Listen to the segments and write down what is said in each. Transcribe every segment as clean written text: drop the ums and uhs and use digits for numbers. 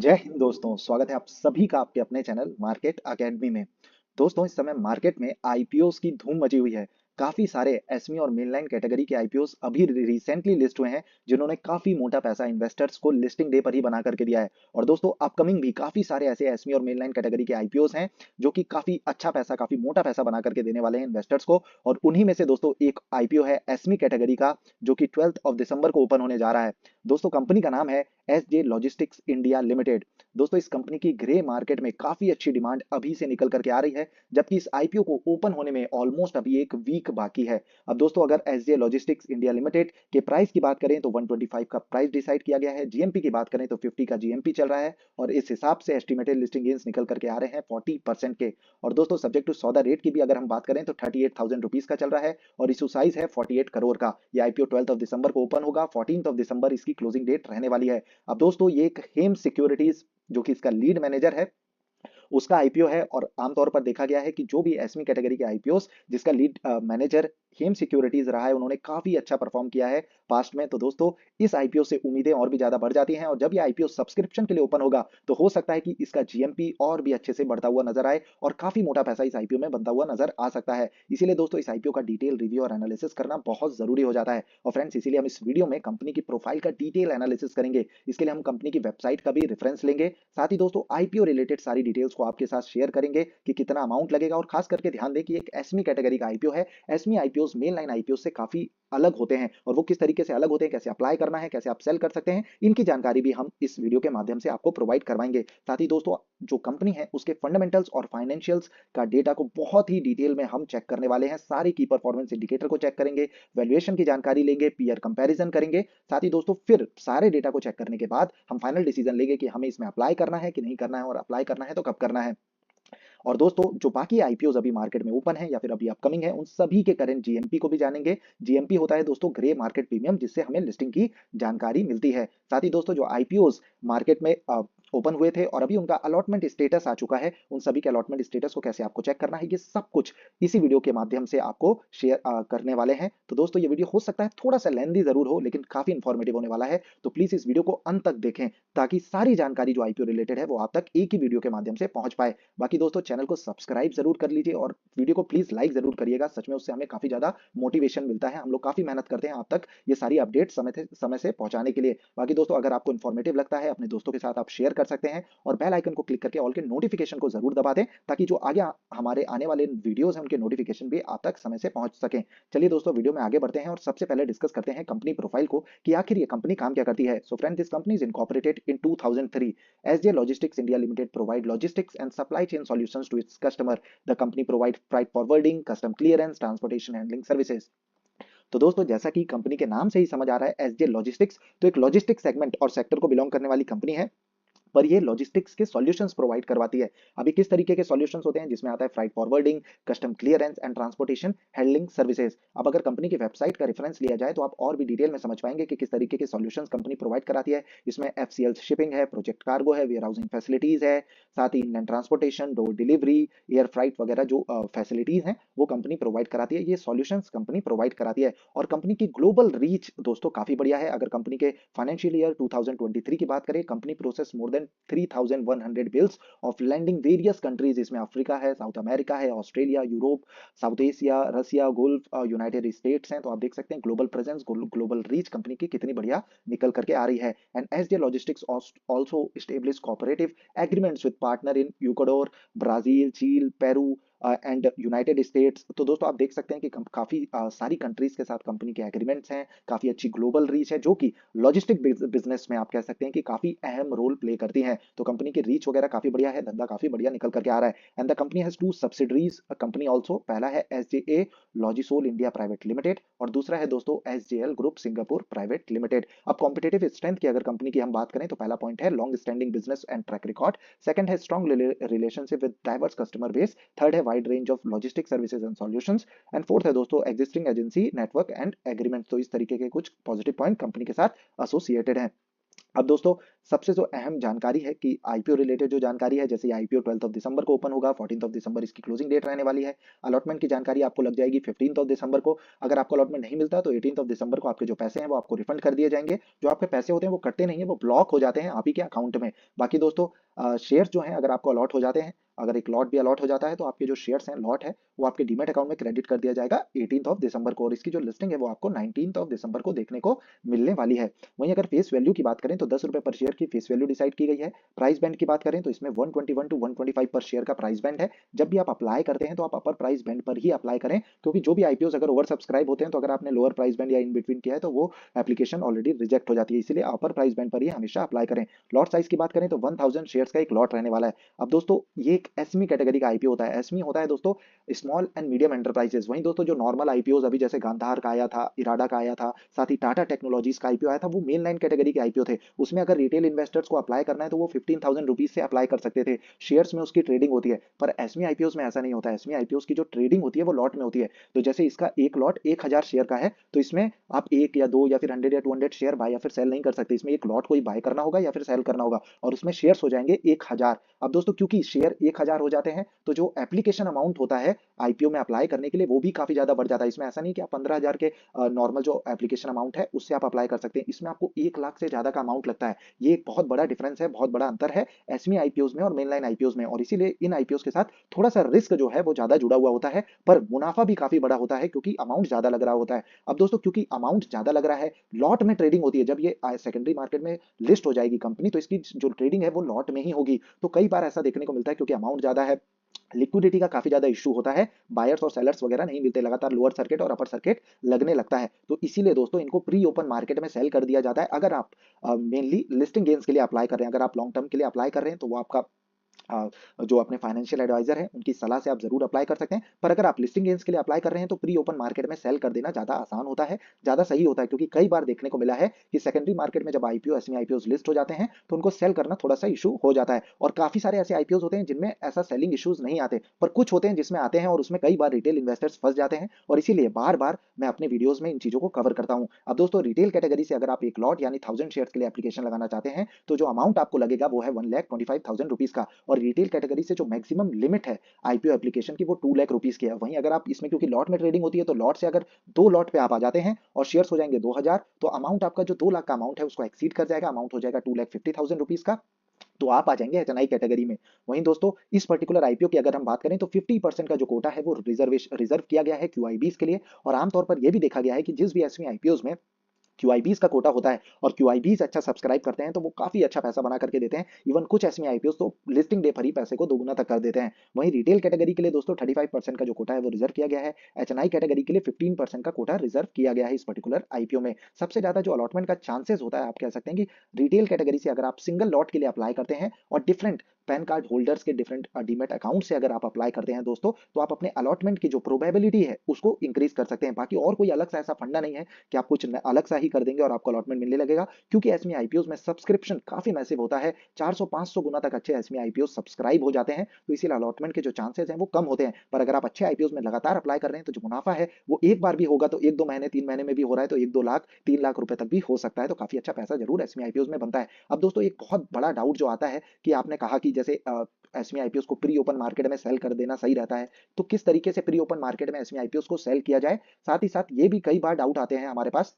जय हिंद दोस्तों, स्वागत है आप सभी का आपके अपने चैनल मार्केट अकेडमी में। दोस्तों, इस समय मार्केट में आईपीओस की धूम मची हुई है। काफी सारे एसमी और मेनलाइन कैटेगरी के आईपीओस अभी रिसेंटली लिस्ट हुए हैं, जिन्होंने काफी मोटा पैसा इन्वेस्टर्स को लिस्टिंग डे पर ही बना करके दिया है। और दोस्तों, अपकमिंग भी काफी सारे ऐसे एसमी और मेनलाइन कैटेगरी के आईपीओस हैं जो कि काफी अच्छा पैसा, काफी मोटा पैसा बना करके देने वाले हैं इन्वेस्टर्स को। और उन्हीं में से दोस्तों एक आईपीओ है एसमी कैटेगरी का, जो कि 12 दिसंबर को ओपन होने जा रहा है। दोस्तों, कंपनी का नाम है एस जे लॉजिस्टिक्स इंडिया लिमिटेड। दोस्तों, इस कंपनी की ग्रे मार्केट में काफी अच्छी डिमांड अभी से निकल करके आ रही है, जबकि इस आईपीओ को ओपन होने में ऑलमोस्ट अभी एक वीक बाकी है। अब दोस्तों, अगर एसजे लॉजिस्टिक्स इंडिया लिमिटेड के प्राइस की बात करें तो 125 का प्राइस डिसाइड किया गया है। जीएमपी की बात करें तो 50 का जीएमपी चल रहा है, और इस हिसाब से एस्टिमेटेड लिस्टिंग गेन्स निकल करके आ रहे हैं 40% के। और दोस्तों, सब्जेक्ट टू सौदा रेट की भी अगर हम बात करें तो 38,000 रुपीज का चल रहा है, और इशू साइज है 48 करोड़ का। ये आईपीओ 12 दिसंबर को ओपन होगा, 14 दिसंबर इसकी क्लोजिंग डेट रहने वाली है। अब दोस्तों, ये एक हेम सिक्योरिटीज जो कि इसका लीड मैनेजर है, उसका आईपीओ है। और आमतौर पर देखा गया है कि जो भी एसमी कैटेगरी के आईपीओस जिसका लीड मैनेजर हेम सिक्योरिटीज रहा है, उन्होंने काफी अच्छा परफॉर्म किया है पास्ट में। तो दोस्तों, इस आईपीओ से उम्मीदें और भी ज्यादा बढ़ जाती हैं, और जब ये आईपीओ सब्सक्रिप्शन के लिए ओपन होगा तो हो सकता है कि इसका जीएमपी और भी अच्छे से बढ़ता हुआ नजर आए, और काफी मोटा पैसा इस आईपीओ में बनता हुआ नजर आ सकता है। इसीलिए दोस्तों, इस आईपीओ का डिटेल रिव्यू और एनालिसिस करना बहुत जरूरी हो जाता है। और फ्रेंड्स, इसीलिए हम इस वीडियो में कंपनी की प्रोफाइल का डिटेल एनालिसिस करेंगे। इसके लिए हम कंपनी की वेबसाइट का भी रेफरेंस लेंगे। साथ ही दोस्तों, आईपीओ रिलेटेड सारी डिटेल्स को आपके साथ शेयर करेंगे कि कितना अमाउंट लगेगा। और खास करके ध्यान दें कि एक एसमी कैटेगरी का आईपीओ है। एसमी आईपीओस मेन लाइन आईपीओ से काफी अलग होते हैं, और वो किस तरीके से अलग होते हैं, कैसे अप्लाई करना है, कैसे आप सेल कर सकते हैं, इनकी जानकारी भी हम इस वीडियो के माध्यम से आपको प्रोवाइड करवाएंगे। साथ ही दोस्तों, जो कंपनी है उसके फंडामेंटल्स और फाइनेंशियल्स का डेटा को बहुत ही डिटेल में हम चेक करने वाले हैं। सारे की परफॉर्मेंस इंडिकेटर को चेक करेंगे, वैल्यूएशन की जानकारी लेंगे, पीयर कंपैरिजन करेंगे। साथ ही दोस्तों, फिर सारे डेटा को चेक करने के बाद हम फाइनल डिसीजन लेंगे कि हमें इसमें अप्लाई करना है कि नहीं करना है, और अप्लाई करना है तो कब करना है। और दोस्तों, जो बाकी आईपीओज अभी मार्केट में ओपन है या फिर अभी अपकमिंग है, उन सभी के करंट जीएमपी को भी जानेंगे। जीएमपी होता है दोस्तों ग्रे मार्केट प्रीमियम, जिससे हमें लिस्टिंग की जानकारी मिलती है। साथ ही दोस्तों, जो आईपीओज मार्केट में ओपन हुए थे और अभी उनका अलॉटमेंट स्टेटस आ चुका है, उन सभी के अलॉटमेंट स्टेटस को कैसे आपको चेक करना है, ये सब कुछ इसी वीडियो के माध्यम से आपको शेयर करने वाले हैं। तो दोस्तों, ये वीडियो हो सकता है थोड़ा सा लेंदी जरूर हो, लेकिन काफी इंफॉर्मेटिव होने वाला है। तो प्लीज इस वीडियो को अंत तक देखें, ताकि सारी जानकारी जो आईपीओ रिलेटेड है वो आप तक एक ही वीडियो के माध्यम से पहुंच पाए। बाकी दोस्तों, चैनल को सब्सक्राइब जरूर कर लीजिए, और वीडियो को प्लीज लाइक जरूर करिएगा। सच में उससे हमें काफी ज्यादा मोटिवेशन मिलता है। हम लोग काफी मेहनत करते हैं आप तक ये सारी अपडेट समय से पहुंचाने के लिए। बाकी दोस्तों, अगर आपको इन्फॉर्मेटिव लगता है, अपने दोस्तों के साथ आप शेयर कर सकते हैं, और बेल आइकन को क्लिक करके ऑल के नोटिफिकेशन को जरूर दबा दें, ताकि जो आगे हमारे आने वाले वीडियोस हैं उनके नोटिफिकेशन भी आप तक समय से पहुंच सकें। चलिए दोस्तों, वीडियो में आगे बढ़ते हैं, और सबसे पहले डिस्कस करते हैं कंपनी प्रोफाइल को कि आखिर ये कंपनी काम क्या करती है। So friend, this company is incorporated in 2003। SJ Logistics India Limited provide logistics and supply chain solutions to its customer. The company provides freight forwarding, custom clearance, transportation handling services. तो दोस्तों, जैसा कि company के नाम से ही समझ आ रहा है, एसजे लॉजिस्टिक्स तो एक लॉजिस्टिक्स सेगमेंट और सेक्टर को बिलोंग करने वाली कंपनी है, पर ये लॉजिस्टिक्स के सॉल्यूशंस प्रोवाइड करवाती है। अभी किस तरीके के सॉल्यूशंस होते हैं, जिसमें आता है freight forwarding, custom clearance and transportation handling services. अब अगर कंपनी की वेबसाइट का रेफरेंस लिया जाए तो आप और भी डिटेल में समझ पाएंगे कि किस तरीके के सॉल्यूशंस कंपनी प्रोवाइड कराती है। इसमें एफसीएल शिपिंग है, प्रोजेक्ट कार्गो है, वेयर हाउसिंग फैसिलिटीज है, साथ ही inland transportation, door delivery, air freight वगैरह जो फैसिलिटीज हैं वो कंपनी प्रोवाइड कराती है। ये सॉल्यूशंस कंपनी प्रोवाइड कराती है। और कंपनी की ग्लोबल रीच दोस्तों काफी बढ़िया है। अगर कंपनी के फाइनेंशियल ईयर 2023 की बात करें, company process more than 3,100 bills of lading various countries. इसमें अफ्रीका है, साउथ अमेरिका है, Australia, Europe, South Asia, Russia, Gulf, United States हैं। तो आप देख सकते हैं global presence, global reach company की कितनी बढ़िया निकल करके आ रही है। And SJ logistics also establish cooperative agreements with partner in Ecuador, Brazil, Chile, Peru and United States. तो दोस्तों, आप देख सकते हैं कि काफी सारी कंट्रीज के साथ कंपनी के एग्रीमेंट्स हैं, काफी अच्छी ग्लोबल रीच है, जो कि लॉजिस्टिक बिजनेस में आप कह सकते हैं कि काफी अहम रोल प्ले करती है। तो कंपनी की रीच वगैरह काफी बढ़िया है, धंधा काफी बढ़िया निकल करके आ रहा है। And the company has two subsidiaries company also. पहला है SJA Logisol India private limited, और दूसरा है दोस्तों SJL group Singapore private limited. अब कॉम्पिटेटिव स्ट्रेंथ की अगर कंपनी की हम बात करें तो पहला पॉइंट है long standing business and track record. Second है strong relationship with diverse customer base. Third है wide range of logistic services and solutions. And fourth है दोस्तों existing agency network and agreement. तो इस तरीके के कुछ पॉजिटिव पॉइंट कंपनी के साथ एसोसिएटेड हैं। अब दोस्तों सबसे जो अहम जानकारी है कि आईपीओ रिलेटेड जो जानकारी है, जैसे आईपीओ 12 दिसंबर को ओपन होगा, 14 दिसंबर इसकी क्लोजिंग डेट रहने वाली है। अलॉटमेंट की जानकारी आपको लग जाएगी 15 दिसंबर को। अगर आपको अलॉटमेंट नहीं मिलता तो 18 दिसंबर को आपके जो पैसे हैं वो आपको रिफंड कर दिए जाएंगे। जो आपके पैसे होते हैं वो कटते नहीं है, वो ब्लॉक हो जाते हैं आप ही के अकाउंट में। बाकी दोस्तों शेयर जो है अगर आपको अलॉट हो जाते हैं, अगर एक लॉट भी अलॉट हो जाता है तो आपके जो शेयर्स हैं लॉट है वो आपके डीमेट अकाउंट में क्रेडिट कर दिया जाएगा 18 दिसंबर को, और इसकी जो लिस्टिंग है वो आपको 19 दिसंबर को देखने को मिलने वाली है। वहीं अगर फेस वैल्यू की बात करें तो 10 रुपए पर शेयर की फेस वैल्यू डिसाइड की गई है। प्राइस बैंड की बात करें तो इसमें 121 टू 125 पर शेयर का प्राइस बैंड है। जब भी आप अप्लाई करते हैं तो आप अपर प्राइस बैंड पर ही अप्लाई करें, क्योंकि जो भी आईपीओ अगर ओवर सब्सक्राइब होते हैं तो अगर आपने लोअर प्राइस बैंड या इन बिटवीन किया है तो वो एप्लीकेशन ऑलरेडी रिजेक्ट हो जाती है, इसलिए अपर प्राइस बैंड पर ही हमेशा अप्लाई करें। लॉट साइज की बात करें तो 1000 शेयर्स का एक लॉट रहने वाला है। अब दोस्तों ये एक एसमी कैटेगरी का आईपीओ होता है। एसमी होता है दोस्तों स्मॉल एंड मीडियम एंटरप्राइजेस। वहीं दोस्तों जो नॉर्मल आईपीओ अभी जैसे गांधार का आया था, इराडा का आया था, साथ ही टाटा टेक्नोलॉजीज का आईपीओ आया था, वो मेन लाइन कैटेगरी के आईपीओ थे। उसमें अगर रिटेल इन्वेस्टर्स को अप्लाई करना है तो वो 15,000 रुपीज से अप्लाई कर सकते थे। शेयर्स में उसकी ट्रेडिंग होती है, पर एसमी आईपीओ में ऐसा नहीं होता है। एसमी आईपीओ की जो ट्रेडिंग होती है वो लॉट में होती है। तो जैसे इसका एक लॉट 1000 शेयर का है तो इसमें आप एक या दो या फिर 100 या 200 शेयर बाय या फिर सेल नहीं कर सकते। इसमें एक लॉट कोई बाय करना होगा या फिर सेल करना होगा, और उसमें शेयर्स हो जाएंगे 1000। अब दोस्तों क्योंकि शेयर 1000 हो जाते हैं तो जो एप्लीकेशन अमाउंट होता है आईपीओ में अप्लाई करने के लिए वो भी काफी ज्यादा बढ़ जाता है। इसमें ऐसा नहीं कि आप 15,000 के नॉर्मल जो एप्लीकेशन अमाउंट है उससे आप अप्लाई कर सकते हैं, इसमें आपको 1 लाख से ज्यादा का अमाउंट लगता है। ये एक बहुत बड़ा डिफरेंस है, बहुत बड़ा अंतर है एसमी आईपीओ में और मेनलाइन आईपीओ में, और इसीलिए इन आईपीओ के साथ थोड़ा सा रिस्क जो है वो ज्यादा जुड़ा हुआ होता है, पर मुनाफा भी काफी बड़ा होता है क्योंकि अमाउंट ज्यादा लग रहा होता है। अब दोस्तों क्योंकि अमाउंट ज्यादा लग रहा है, लॉट में ट्रेडिंग होती है, जब ये सेकेंडरी मार्केट में लिस्ट हो जाएगी कंपनी तो इसकी जो ट्रेडिंग है वो लॉट में ही होगी। तो कई बार ऐसा देखने को मिलता है क्योंकि अमाउंट ज्यादा है, लिक्विडिटी का काफी ज्यादा इशू होता है, बायर्स और सेलर्स वगैरह नहीं मिलते, लगातार लोअर सर्किट और अपर सर्किट लगने लगता है। तो इसीलिए दोस्तों इनको प्री ओपन मार्केट में सेल कर दिया जाता है। अगर आप मेनली लिस्टिंग गेन्स के लिए अप्लाई कर रहे हैं, अगर आप लॉन्ग टर्म के लिए अप्लाई कर रहे हैं तो वो आपका जो अपने फाइनेंशियल एडवाइजर हैं उनकी सलाह से आप जरूर अप्लाई कर सकते हैं। पर अगर आप लिस्टिंग गेन्स के लिए अप्लाई कर रहे हैं तो प्री ओपन मार्केट में सेल कर देना ज्यादा आसान होता है, ज्यादा सही होता है, क्योंकि कई बार देखने को मिला है कि सेकेंडरी मार्केट में जब आईपीओ एसमी आईपीओ लिस्ट हो जाते हैं तो उनको सेल करना थोड़ा सा इशू हो जाता है। और काफी सारे ऐसे आईपीओ होते हैं जिनमें ऐसा सेलिंग इशूज नहीं आते, पर कुछ होते हैं जिसमें आते हैं और उसमें कई बार रिटेल इन्वेस्टर्स फंस जाते हैं, और इसीलिए बार बार मैं अपने वीडियोस में इन चीजों को कवर करता हूं। अब दोस्तों रिटेल कैटेगरी से अगर आप एक लॉट यानी 1000 शेयर के लिए एप्लीकेशन लगाना चाहते हैं तो जो अमाउंट आपको लगेगा वो है 1,25,000 रुपीज का, और रिटेल कैटेगरी से जो मैक्सिमम लिमिट है आईपीओ एप्लीकेशन की वो 2 लाख रुपीज की है। वहीं अगर आप इसमें क्योंकि लॉट में ट्रेडिंग होती है तो लॉट से अगर 2 लॉट पे आप आ जाते हैं और शेयर्स हो जाएंगे 2000, तो अमाउंट आपका जो 2 लाख का अमाउंट है उसको एक्सीड कर जाएगा, अमाउंट हो जाएगा 2,50,000 रुपीज का, तो आप आ जाएंगे एचएनआई कैटेगरी में। वहीं दोस्तों इस पर्टिकुलर आईपीओ की अगर हम बात करें तो 50% का जो कोटा है वो रिजर्व किया गया है क्यूआईबीज के लिए, और आमतौर पर यह भी देखा गया है कि जिस भी एसमी आईपीओ में क्यूआईबीज का कोटा होता है और क्यूआईबीज अच्छा सब्सक्राइब करते हैं तो वो काफी अच्छा पैसा बना करके देते हैं। इवन कुछ एसमी आईपीओ तो लिस्टिंग डे पर ही पैसे को दोगुना तक कर देते हैं। वहीं रिटेल कैटेगरी के लिए दोस्तों 35% का जो कोटा है वो रिजर्व किया गया है। एचएनआई कैटेगरी के लिए 15% का कोटा रिजर्व किया गया है इस पर्टिकुलर आईपीओ में। सबसे ज्यादा जो अलॉटमेंट का चांसेस होता है, आप कह सकते हैं कि रिटेल कैटेगरी से अगर आप सिंगल लॉट के लिए अप्लाई करते हैं और डिफरेंट पैन कार्ड होल्डर्स के डिफरेंट डीमेट अकाउंट से अगर आप अप्लाई करते हैं दोस्तों, तो आप अपने अलॉटमेंट की जो प्रोबेबिलिटी है उसको इंक्रीज कर सकते हैं। बाकी और कोई अलग सा ऐसा फंडा नहीं है कि आप कुछ अलग सा ही कर देंगे और आपको अलॉटमेंट मिलने लगेगा, क्योंकि एसमी आईपीओ में सब्सक्रिप्शन काफी मैसिव होता है। 400-500 गुना तक अच्छे एसमी आईपीओ सब्सक्राइब हो जाते हैं, तो इसीलिए अलॉटमेंट के जो चांसेस हैं वो कम होते हैं। पर अगर आप अच्छे आईपीओ में लगातार अप्लाई कर रहे हैं तो जो मुनाफा है वो एक बार भी होगा तो 1-2 महीने 3 महीने में भी हो रहा है तो 1-2 लाख 3 लाख रुपए तक भी हो सकता है, तो काफी अच्छा पैसा जरूर एसमी आईपीओ में बनता है। अब दोस्तों एक बहुत बड़ा डाउट जो आता है कि आपने कहा कि जैसे एसमी आईपीओ को प्री ओपन मार्केट में सेल कर देना सही रहता है, तो किस तरीके से प्री ओपन मार्केट में एसमी आईपीओ को सेल किया जाए। साथ ही साथ ये भी कई बार डाउट आते हैं हमारे पास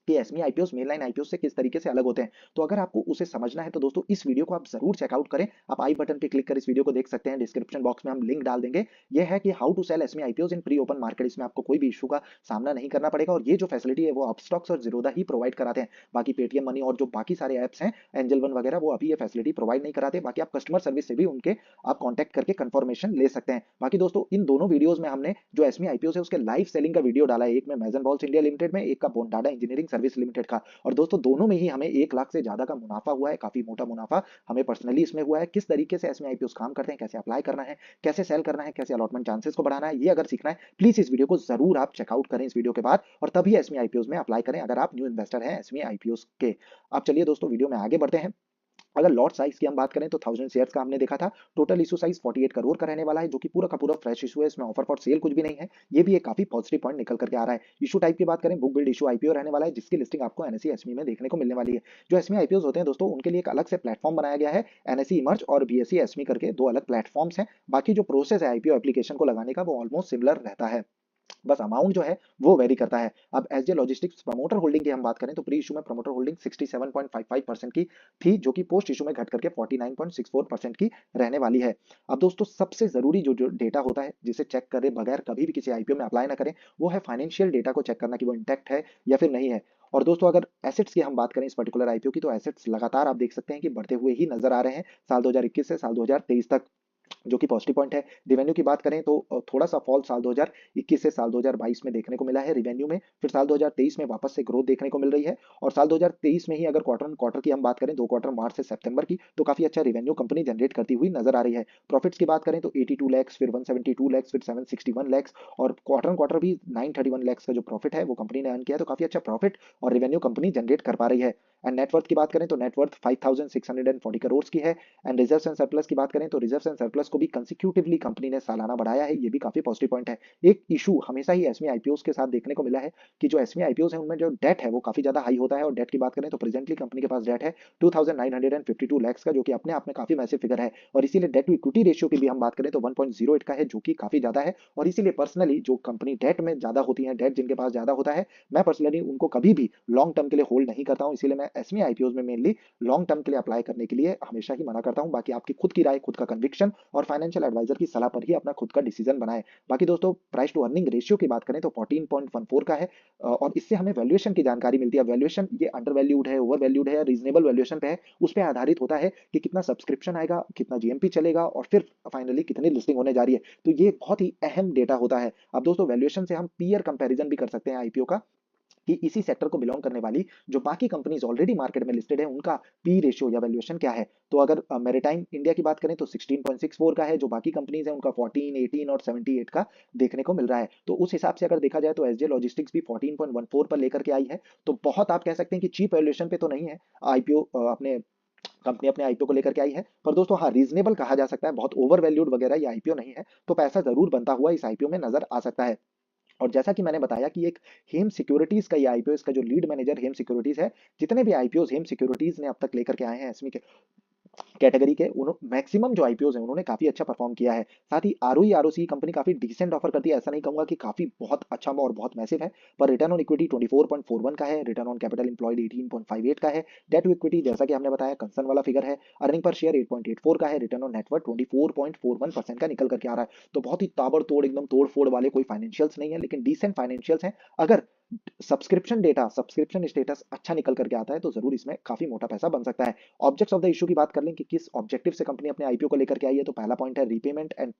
कि एसमी आईपीओ मेनलाइन आईपीओ से किस तरीके से अलग होते हैं। तो अगर आपको उसे समझना है तो दोस्तों इस वीडियो को आप जरूर चेकआउट करें। आप आई बटन पे क्लिक कर इस वीडियो को देख सकते हैं, डिस्क्रिप्शन बॉक्स में हम लिंक डाल देंगे। यह है कि how to sell SME IPO in pre open market. इसमें आपको कोई भी इशू का सामना नहीं करना पड़ेगा, और ये जो फैसिलिटी है वो अपस्टॉक्स और जीरोधा ही प्रोवाइड कराते हैं। बाकी पेटीएम मनी और जो बाकी सारे ऐप्स हैं एंजल वन वगैरह वो अभी ये फैसिलिटी प्रोवाइड नहीं कराते। बाकी आप कस्टमर सर्विस से भी उनके आप कॉन्टैक्ट करके कंफर्मेशन ले सकते हैं। बाकी दोस्तों इन दोनों वीडियोस में हमने जो एसमी आईपीओ है उसके लाइव सेलिंग का वीडियो डाला है, एक में मैजन बॉल्स इंडिया लिमिटेड में, एक का बोंडाडा इंजीनियरिंग सर्विस लिमिटेड का। और दोस्तों दोनों में ही हमें 1 लाख से ज्यादा का मुनाफा हुआ है, काफी मोटा मुनाफा हमें पर्सनली इसमें हुआ है। किस तरीके से एसमी आईपीओ काम करते हैं, कैसे अप्लाई करना है, कैसे सेल करना है, कैसे अलॉटमेंट चांसेस को बढ़ाना है, ये अगर सीखना है प्लीज इस वीडियो को जरूर आप चेकआउट करें इस वीडियो के बाद, और तभी एसमी आईपीओ में अप्लाई करें अगर आप न्यू इन्वेस्टर हैं एसमी आईपीओ के। अब चलिए दोस्तों वीडियो में आगे बढ़ते हैं। अगर लॉट साइज की हम बात करें तो 1000 शेयर्स का हमने देखा था। टोटल इशू साइज 48 करोड़ का रहने वाला है, जो कि पूरा का पूरा फ्रेश इशू है, इसमें ऑफर फॉर सेल कुछ भी नहीं है। ये भी एक काफी पॉजिटिव पॉइंट निकल करके आ रहा है। इशू टाइप की बात करें, बुक बिल्ड इशू आईपीओ रहने वाला है, जिसकी लिस्टिंग आपको एनएसई एसमी में देखने को मिलने वाली है। जो एसमी आईपीओ होते हैं दोस्तों, उनके लिए एक अलग से प्लेटफॉर्म बनाया गया है, एनएसई इमर्ज और बीएसई एसमी करके दो अलग प्लेटफॉर्म्स हैं। बाकी जो प्रोसेस है आईपीओ एप्लीकेशन को लगाने का, वो ऑलमोस्ट सिमिलर रहता है, बस अमाउंट जो है वो वेरी करता है। अब एसजे लॉजिस्टिक्स प्रमोटर होल्डिंग की हम बात करें तो प्री इशू में प्रमोटर होल्डिंग 67.55% की थी, जो कि पोस्ट इशू में घट करके 49.64% की रहने वाली है। अब दोस्तों सबसे जरूरी जो जो डेटा होता है, जिसे चेक करे बगैर कभी भी किसी आईपीओ में अप्लाई ना करें, वो है फाइनेंशियल डेटा को चेक करना कि वो इंटैक्ट है या फिर नहीं है। और दोस्तों अगर एसेट्स की हम बात करें इस पर्टिकुलर आईपीओ की, तो एसेट्स लगातार आप देख सकते हैं कि बढ़ते हुए ही नजर आ रहे हैं साल 2021 से साल 2023 तक, जो कि पॉजिटिव पॉइंट है। रिवेन्यू की बात करें तो थोड़ा सा फॉल साल 2021 से साल 2022 में देखने को मिला है रिवेन्यू में, फिर साल 2023 में वापस से ग्रोथ देखने को मिल रही है। और साल 2023 में ही अगर क्वार्टर ऑन क्वार्टर की हम बात करें, दो क्वार्टर मार्च से सितंबर की, तो काफी अच्छा रिवेन्यू कंपनी जनरेट करती हुई नजर आ रही है। प्रॉफिट्स की बात करें तो 82 लैक्स, फिर 172 लैक्स, फिर 761 लैक्स, और क्वार्टर ऑन क्वार्टर भी 931 लैक्स का जो प्रॉफिट है वो कंपनी ने अर्न किया है। तो काफी अच्छा प्रॉफिट और रिवेन्यू कंपनी जनरेट कर पा रही है। एंड नेटवर्थ की बात करें तो नेटवर्थ 5640 करोड़ की है। एंड रिजर्व्स एंड सरप्लस की बात करें तो रिजर्व्स एंड सरप्लस को भी कंसिक्यूटिवली कंपनी ने सालाना बढ़ाया है, ये भी काफी पॉजिटिव पॉइंट है। एक इशू हमेशा ही एसमी आईपीओ के साथ देखने को मिला है कि जो एसमी आईपीओ है उनमें जो डेट है वो काफी ज्यादा हाई होता है। और डेट की बात करें तो प्रेजेंटली कंपनी के पास डेट है 2952 लैक्स का, जो कि अपने आप में काफी मैसिव फिगर है। और इसीलिए डेट टू इक्विटी रेशियो की भी हम बात करें तो 1.08 का है, जो कि काफी ज्यादा है। और इसीलिए पर्सनली जो कंपनी डेट में ज्यादा होती है, डेट जिनके पास ज्यादा होता है, मैं पर्सनली उनको कभी भी लॉन्ग टर्म के लिए होल्ड नहीं करता हूं। इसीलिए मैं एसमी आईपीओ में मेनली लॉन्ग टर्म के लिए अप्लाई करने के लिए हमेशा ही मना करता हूं। बाकी आपकी खुद की राय, खुद का कन्विक्शन और फाइनेंशियल एडवाइजर की सलाह पर ही अपना खुद का डिसीजन बनाए। बाकी दोस्तों प्राइस टू अर्निंग रेशियो की बात करें तो 14.14 का है, और इससे हमें वैल्यूएशन की जानकारी मिलती है। वैल्यूएशन ये अंडर वैल्यूड है, ओवर वैल्यूड है या रीजनेबल वैल्यूएशन पे है, उस पर आधारित होता है कि कितना सब्सक्रिप्शन आएगा, कितना जीएमपी चलेगा, और फिर फाइनली कितनी लिस्टिंग होने जा रही है। तो ये बहुत ही अहम डेटा होता है। अब दोस्तों वैल्यूएशन से हम पीयर कंपैरिजन भी कर सकते हैं आईपीओ का, कि इसी सेक्टर को बिलोंग करने वाली जो बाकी कंपनीज ऑलरेडी मार्केट में लिस्टेड है, उनका पी रेशियो या वैल्यूएशन क्या है। तो अगर मैरिटाइम इंडिया की बात करें तो 16.64 का है, जो बाकी कंपनीज है उनका 14, 18 और 78 का देखने को मिल रहा है। तो उस हिसाब से अगर देखा जाए तो एसजे लॉजिस्टिक्स भी 14.14 पर लेकर के आई है। तो बहुत आप कह सकते हैं कि चीप वैल्यूएशन पे तो नहीं है आईपीओ, अपने कंपनी अपने आईपीओ को लेकर के आई है, पर दोस्तों हाँ रीजनेबल कहा जा सकता है, बहुत ओवर वैल्यूड वगैरह ये आईपीओ नहीं है। तो पैसा जरूर बनता हुआ इस आईपीओ में नजर आ सकता है। और जैसा कि मैंने बताया कि एक हेम सिक्योरिटीज का ये आईपीओ, इसका जो लीड मैनेजर हेम सिक्योरिटीज है, जितने भी आईपीओ हेम सिक्योरिटीज ने अब तक लेकर के आए हैं एसमी के कैटेगरी के, मैक्सिमम जो आईपीओ हैं उन्होंने काफी अच्छा परफॉर्म किया है। साथ ही आरओई आरओसी कंपनी काफी डिसेंट ऑफर करती है, ऐसा नहीं कहूंगा कि काफी बहुत अच्छा और बहुत मैसिव है, पर रिटर्न ऑन इक्विटी 24.41 का है, रिटर्न ऑन कैपिटल एम्प्लॉयड 18.58 का है, डेट टू इक्विटी जैसा कि हमने बताया कंसर्न वाला फिगर है, अर्निंग पर शेयर 8.84 का है, रिटर्न ऑन नेटवर्थ 24.41% का निकल करके आ रहा है। तो बहुत ही ताबड़तोड़ एकदम तोड़ फोड़ वाले कोई फाइनेंशियल्स नहीं है, लेकिन डिसेंट फाइनेंशियल्स हैं। अगर सब्सक्रिप्शन डेटा, सब्सक्रिप्शन स्टेटस अच्छा निकल करके आता है तो जरूर इसमें काफी मोटा पैसा बन सकता है। ऑब्जेक्ट्स ऑफ द इशू की बात कर लें कि किस ऑब्जेक्टिव से कंपनी अपने आईपीओ को लेकर के आई है, तो पहला पॉइंट है रीपेमेंट एंड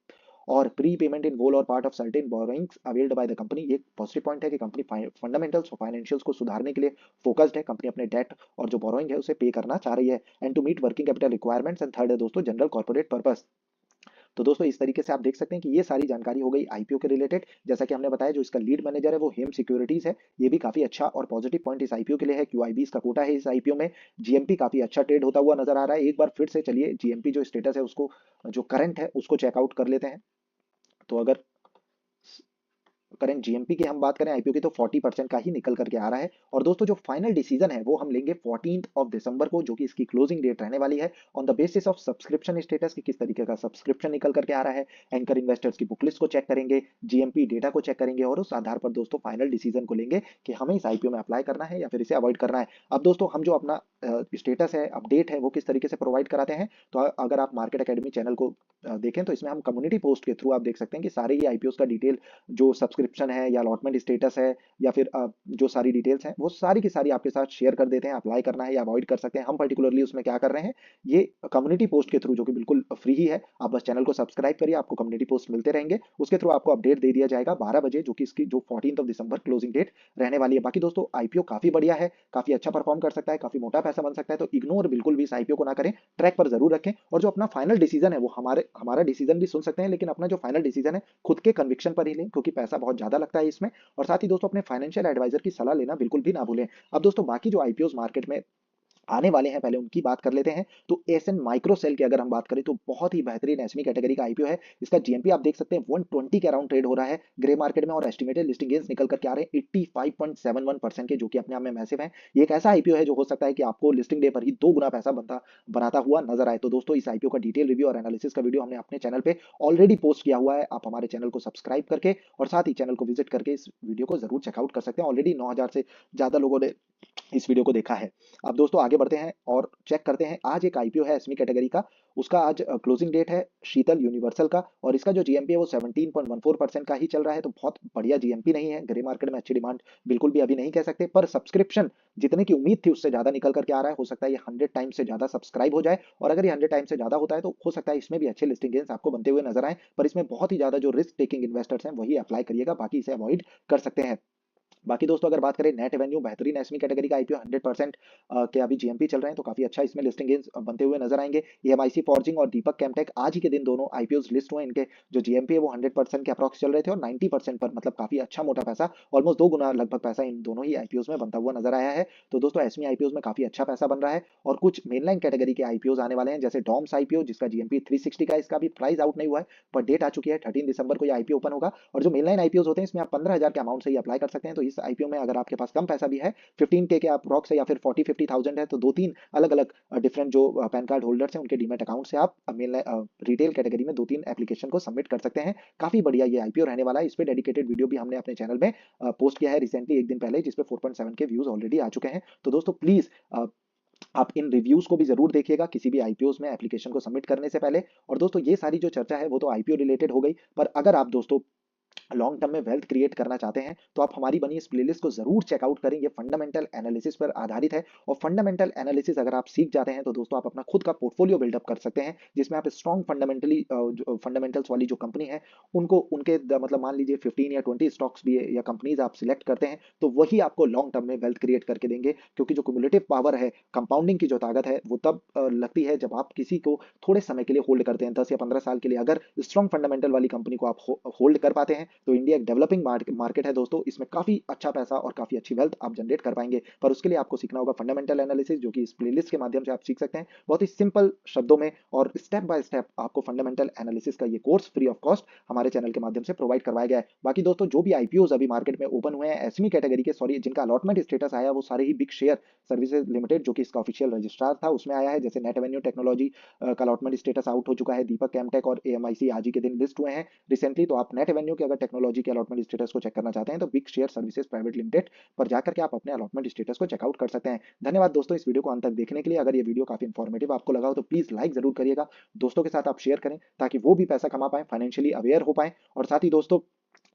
और प्री पेमेंट इन वोल और part of certain borrowings availed by the company. ये पॉजिटिव पॉइंट है कि कंपनी फंडामेंटल्स और फाइनेंशियल्स को सुधारने के लिए फोकस्ड है। कंपनी अपने डेट और जो बोरोइंग है उसे पे करना चाह रही है, and to meet working capital requirements. And third है दोस्तों जनरल कॉर्पोरेट पर्पस। तो दोस्तों इस तरीके से आप देख सकते हैं कि ये सारी जानकारी हो गई आईपीओ के रिलेटेड। जैसा कि हमने बताया जो इसका लीड मैनेजर है वो हेम सिक्योरिटीज है, ये भी काफी अच्छा और पॉजिटिव पॉइंट इस आईपीओ के लिए है। क्यूआईबी इसका कोटा है इस आईपीओ में। जीएमपी काफी अच्छा ट्रेड होता हुआ नजर आ रहा है। एक बार फिर से चलिए जीएमपी जो स्टेटस है उसको, जो करंट है उसको चेकआउट कर लेते हैं। तो अगर करेंट जीएमपी की हम बात करें आईपीओ की, तो 40% का ही निकल करके आ रहा है। और दोस्तों जो फाइनल डिसीजन है वो हम लेंगे 14th ऑफ दिसंबर को, जो कि इसकी क्लोजिंग डेट रहने वाली है, on the basis of subscription status की किस तरीके का सब्सक्रिप्शन निकल करके आ रहा है। एंकर इन्वेस्टर्स की बुकलिस्ट को चेक करेंगे, जीएमपी डेटा को चेक करेंगे, और उस आधार पर दोस्तों फाइनल डिसीजन को लेंगे कि हमें इस आईपीओ में अप्लाई करना है या फिर इसे अवॉइड करना है। अब दोस्तों हम जो अपना स्टेटस है, अपडेट है, वो किस तरीके से प्रोवाइड कराते हैं, तो अगर आप मार्केट अकेडमी चैनल को देखें तो इसमें हम कम्युनिटी पोस्ट के थ्रू आप देख सकते हैं कि सारे ही आईपीओ का डिटेल, जो सब्सक्रिप्शन है या अलॉटमेंट स्टेटस है या फिर जो सारी डिटेल्स हैं, वो सारी की सारी आपके साथ शेयर कर देते हैं। अप्लाई करना है या अवॉइड कर सकते हैं। हम पर्टिकुलरली उसमें क्या कर रहे हैं, ये कम्युनिटी पोस्ट के थ्रू, जो कि बिल्कुल फ्री ही है, आप बस चैनल को सब्सक्राइब करिए, आपको कम्युनिटी पोस्ट मिलते रहेंगे, उसके थ्रू आपको अपडेट दे दिया जाएगा 12 बजे, जो कि इसकी जो 14th of December closing date रहने वाली है। बाकी दोस्तों आईपीओ काफी बढ़िया है, काफी अच्छा परफॉर्म कर सकता है, काफी मोटा पैसा बन सकता है, तो इग्नोर बिल्कुल भी इस आईपीओ को ना करें, ट्रैक पर जरूर रखें। और जो अपना फाइनल डिसीजन है वो हमारा डिसीजन भी सुन सकते हैं, लेकिन अपना जो फाइनल डिसीजन है खुद के कन्विक्शन पर ही लें, क्योंकि पैसा बहुत ज्यादा लगता है इसमें। और साथ ही दोस्तों अपने फाइनेंशियल एडवाइजर की सलाह लेना बिल्कुल भी ना भूलें। अब दोस्तों बाकी जो आईपीओ मार्केट में आने वाले हैं, पहले उनकी बात कर लेते हैं। तो एसएन माइक्रोसेल की अगर हम बात करें तो बहुत ही बेहतरीन एसएमई कैटेगरी का आईपीओ है। इसका जीएमपी आप देख सकते हैं 120 के अराउंड ट्रेड हो रहा है ग्रे मार्केट में, और एस्टिमेटेड लिस्टिंग गेन्स निकल करके आ रहे हैं 85.71% के, जो कि अपने आप में मैसिव है। ये एक ऐसा आईपीओ है जो हो सकता है कि आपको लिस्टिंग डे पर ही 2 गुना पैसा बनाता हुआ नजर आए। तो दोस्तों इस आईपीओ का डिटेल रिव्यू और एनालिसिस का वीडियो हमने अपने चैनल पे ऑलरेडी पोस्ट किया हुआ है। आप हमारे चैनल को सब्सक्राइब करके और साथ ही चैनल को विजिट करके इस वीडियो को जरूर चेकआउट कर सकते हैं। ऑलरेडी 9000 से ज्यादा लोगों ने इस वीडियो को देखा है। अब दोस्तों आगे बढ़ते हैं और चेक करते हैं। आज एक आईपीओ है एसमी कैटेगरी का, उसका आज क्लोजिंग डेट है शीतल यूनिवर्सल का, और इसका जो जीएमपी है वो 17.14% का ही चल रहा है। तो बहुत बढ़िया जीएमपी नहीं है, ग्रे मार्केट में अच्छी डिमांड बिल्कुल भी अभी नहीं कह सकते, पर सब्सक्रिप्शन जितने की उम्मीद थी उससे ज्यादा निकल करके आ रहा है। हो सकता है ये 100 टाइम से ज्यादा सब्सक्राइब हो जाए, और अगर ये 100 टाइम से ज्यादा होता है तो हो सकता है इसमें भी अच्छे लिस्टिंग गेन्स आपको बनते हुए नजर आए। पर इसमें बहुत ही ज्यादा जो रिस्क टेकिंग इन्वेस्टर्स हैं वही अप्लाई करिएगा, बाकी इसे अवॉइड कर सकते हैं। बाकी दोस्तों अगर बात करें नेट रेवेन्यू, बेहतरीन एसमी कैटेगरी का आईपीओ 100% के अभी जीएमपी चल रहे हैं, तो काफी अच्छा इसमें लिस्टिंग गेन्स बनते हुए नजर आएंगे। एएमआईसी फॉर्जिंग और दीपक केमटेक आज ही के दिन दोनों आईपीओ लिस्ट हुए, इनके जो जीएमपी है वो 100% के अप्रॉक्स चल रहे थे, और 90% पर, मतलब काफी अच्छा मोटा पैसा, ऑलमोस्ट 2 गुना लगभग पैसा इन दोनों ही आईपीओ में बनता हुआ नजर आया है। तो दोस्तों एसमी आईपीओ में काफी अच्छा पैसा बन रहा है, और कुछ मेनलाइन कैटेगरी के आईपीओ आने वाले हैं, जैसे डॉम्स आईपीओ जिसका जीएमपी 360 का, इसका भी प्राइस आउट नहीं हुआ है पर डेट आ चुकी है, 13 दिसंबर को ये आईपीओ ओपन होगा। और जो मेनलाइन आईपीओ होते हैं इसमें आप 15,000 के अमाउंट से ही अप्लाई कर सकते हैं। तो इस आईपीओ में अगर आपके पास कम पैसा भी है, 15K के अप्रॉक्स है या फिर 40-50,000 है, तो 2-3 अलग अलग डिफरेंट जो पैन कार्ड होल्डर्स हैं उनके डीमेट अकाउंट से आप रिटेल कैटेगरी में 2-3 एप्लीकेशन को सबमिट कर सकते हैं। काफी बढ़िया ये आईपीओ रहने वाला है। इस पे डेडिकेटेड वीडियो भी हमने अपने चैनल में पोस्ट किया है रिसेंटली, एक दिन पहले, जिसपे 4.7 के व्यूज ऑलरेडी आ चुके हैं। तो दोस्तों प्लीज आप इन रिव्यूज को भी जरूर देखिएगा किसी भी आईपीओ में एप्लीकेशन को सबमिट करने से पहले। और दोस्तों ये सारी जो चर्चा है वो तो आईपीओ रिलेटेड हो गई, पर अगर आप दोस्तों लॉन्ग टर्म में वेल्थ क्रिएट करना चाहते हैं तो आप हमारी बनी इस प्लेलिस्ट को जरूर चेकआउट करें। ये फंडामेंटल एनालिसिस पर आधारित है, और फंडामेंटल एनालिसिस अगर आप सीख जाते हैं तो दोस्तों आप अपना खुद का पोर्टफोलियो बिल्डअप कर सकते हैं, जिसमें आप स्ट्रॉन्ग फंडामेंटल्स वाली जो कंपनी है उनको उनके मतलब मान लीजिए 15 या 20 स्टॉक्स भी या कंपनीज आप सिलेक्ट करते हैं, तो वही आपको लॉन्ग टर्म में वेल्थ क्रिएट करके देंगे। क्योंकि जो क्युमुलेटिव पावर है, कंपाउंडिंग की जो ताकत है, वो तब लगती है जब आप किसी को थोड़े समय के लिए होल्ड करते हैं, 10 या 15 साल के लिए। अगर स्ट्रॉन्ग फंडामेंटल वाली कंपनी को आप होल्ड कर पाते हैं तो इंडिया एक डेवलपिंग मार्केट है दोस्तों, इसमें काफी अच्छा पैसा और काफी अच्छी वेल्थ आप जनरेट कर पाएंगे। पर उसके लिए आपको सीखना होगा फंडामेंटल एनालिसिस, जो कि इस प्लेलिस्ट के माध्यम से आप सीख सकते हैं बहुत ही सिंपल शब्दों में, और स्टेप बाय स्टेप आपको फंडामेंटल एनालिसिस का ये कोर्स फ्री ऑफ कॉस्ट हमारे चैनल के माध्यम से प्रोवाइड करवाया गया है। बाकी दोस्तों जो भी आईपीओ अभी मार्केट में ओपन हुए हैं एसमी कैटेगरी के, सॉरी, जिनका अलॉटमेंट स्टेटस आया वो सारे ही बिग शेयर सर्विसेज लिमिटेड, जो कि इसका ऑफिशियल रजिस्ट्रार था, उसमें आया है। जैसे नेट एवेन्यू टेक्नोलॉजी का अलॉटमेंट स्टेटस आउट हो चुका है, दीपक केमटेक और एएमआईसी आज ही के दिन लिस्ट हुए हैं रिसेंटली। तो आप नेट एवेन्यू के अगर टेक्नोलॉजी के अलॉटमेंट स्टेटस को चेक करना चाहते हैं तो big share services private limited पर जाकर के आप अपने अलॉटमेंट स्टेटस को चेकआउट कर सकते हैं। धन्यवाद दोस्तों इस वीडियो को अंत तक देखने के लिए। अगर ये वीडियो काफी इंफॉर्मेटिव आपको लगा हो तो प्लीज लाइक जरूर करिएगा, दोस्तों के साथ आप शेयर करें ताकि वो भी पैसा कमा पाए, फाइनेंशियली अवेयर हो पाए। और साथ ही दोस्तों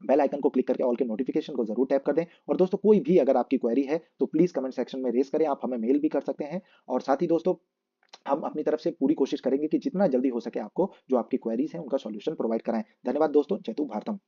बेल आइकन को क्लिक करके ऑल के नोटिफिकेशन को जरूर टैप कर दें। और दोस्तों कोई भी अगर आपकी क्वेरी है तो प्लीज कमेंट सेक्शन में रेज करें, आप हमें मेल भी कर सकते हैं। और साथ ही दोस्तों हम अपनी तरफ से पूरी कोशिश करेंगे कि जितना जल्दी हो सके आपको जो आपकी क्वेरीज हैं उनका सॉल्यूशन प्रोवाइड कराएं। धन्यवाद दोस्तों, जय भारतम।